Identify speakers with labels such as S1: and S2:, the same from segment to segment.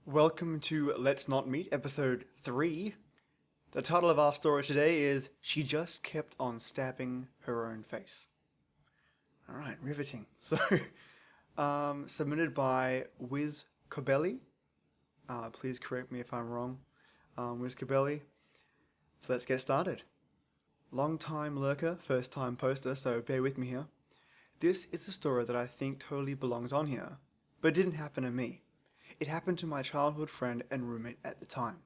S1: Welcome to Let's Not Meet, episode 3. The title of our story today is She Just Kept on Stabbing Her Own Face. Alright, riveting. So, submitted by Wiz Cobelli. Please correct me if I'm wrong. Wiz Cobelli. So let's get started. Long time lurker, first time poster, so bear with me here. This is a story that I think totally belongs on here, but it didn't happen to me. It happened to my childhood friend and roommate at the time.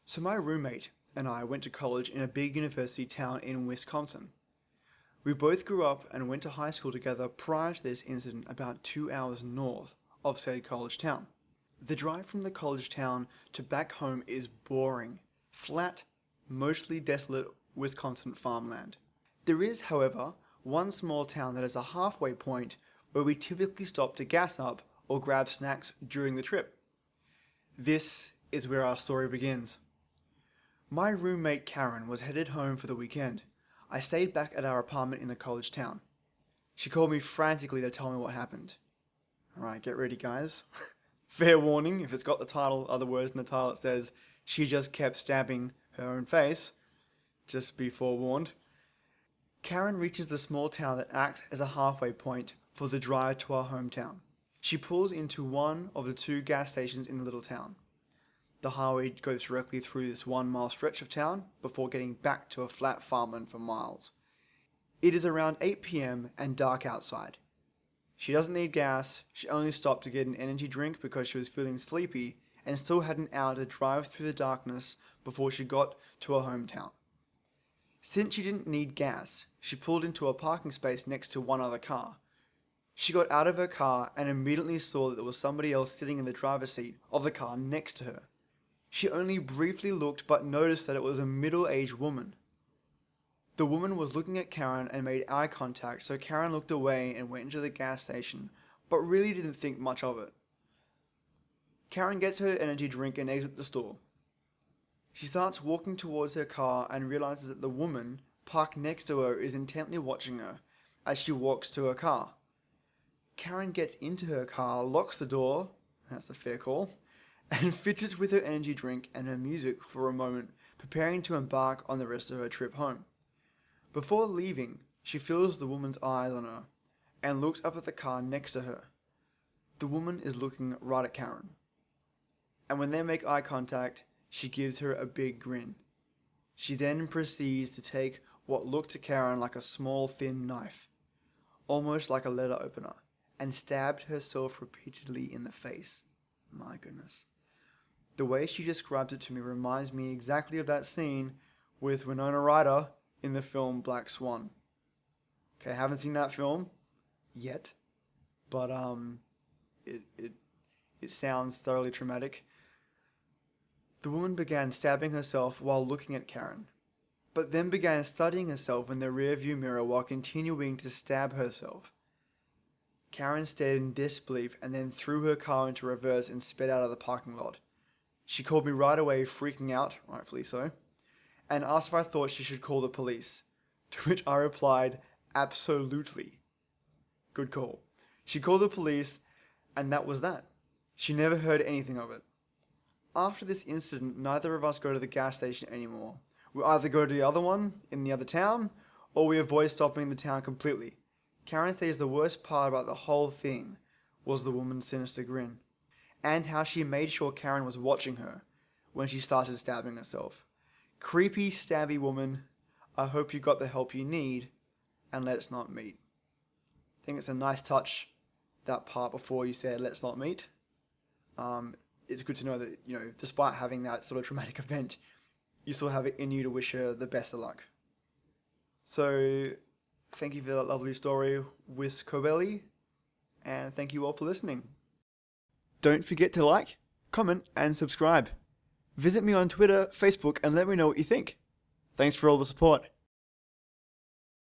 S1: So my roommate and I went to college in a big university town in Wisconsin. We both grew up and went to high school together prior to this incident about 2 hours north of said college town. The drive from the college town to back home is boring, flat, mostly desolate Wisconsin farmland. There is, however, one small town that is a halfway point where we typically stop to gas up or grab snacks during the trip. This is where our story begins. My roommate Karen was headed home for the weekend. I stayed back at our apartment in the college town. She called me frantically to tell me what happened. Alright, get ready guys. Fair warning, if it's got the title, other words in the title, it says, she just kept stabbing her own face. Just be forewarned. Karen reaches the small town that acts as a halfway point for the drive to our hometown. She pulls into one of the 2 gas stations in the little town. The highway goes directly through this 1-mile stretch of town before getting back to a flat farmland for miles. It is around 8 p.m. and dark outside. She doesn't need gas, she only stopped to get an energy drink because she was feeling sleepy and still had an hour to drive through the darkness before she got to her hometown. Since she didn't need gas, she pulled into a parking space next to one other car. She got out of her car and immediately saw that there was somebody else sitting in the driver's seat of the car next to her. She only briefly looked but noticed that it was a middle-aged woman. The woman was looking at Karen and made eye contact, so Karen looked away and went into the gas station, but really didn't think much of it. Karen gets her energy drink and exits the store. She starts walking towards her car and realizes that the woman parked next to her is intently watching her as she walks to her car. Karen gets into her car, locks the door, that's a fair call, and fidgets with her energy drink and her music for a moment, preparing to embark on the rest of her trip home. Before leaving, she feels the woman's eyes on her and looks up at the car next to her. The woman is looking right at Karen. And when they make eye contact, she gives her a big grin. She then proceeds to take what looked to Karen like a small thin knife, almost like a letter opener, and stabbed herself repeatedly in the face. My goodness. The way she describes it to me reminds me exactly of that scene with Winona Ryder in the film Black Swan. Okay, I haven't seen that film yet, but it sounds thoroughly traumatic. The woman began stabbing herself while looking at Karen, but then began studying herself in the rearview mirror while continuing to stab herself. Karen stared in disbelief and then threw her car into reverse and sped out of the parking lot. She called me right away, freaking out, rightfully so, and asked if I thought she should call the police, to which I replied, absolutely. Good call. She called the police, and that was that. She never heard anything of it. After this incident, neither of us go to the gas station anymore. We either go to the other one, in the other town, or we avoid stopping in the town completely. Karen says the worst part about the whole thing was the woman's sinister grin, and how she made sure Karen was watching her when she started stabbing herself. Creepy, stabby woman, I hope you got the help you need, and let's not meet. I think it's a nice touch, that part before you said let's not meet. It's good to know that, despite having that sort of traumatic event, you still have it in you to wish her the best of luck. So, thank you for that lovely story, Wiz Cobelli, and thank you all for listening. Don't forget to like, comment, and subscribe. Visit me on Twitter, Facebook, and let me know what you think. Thanks for all the support.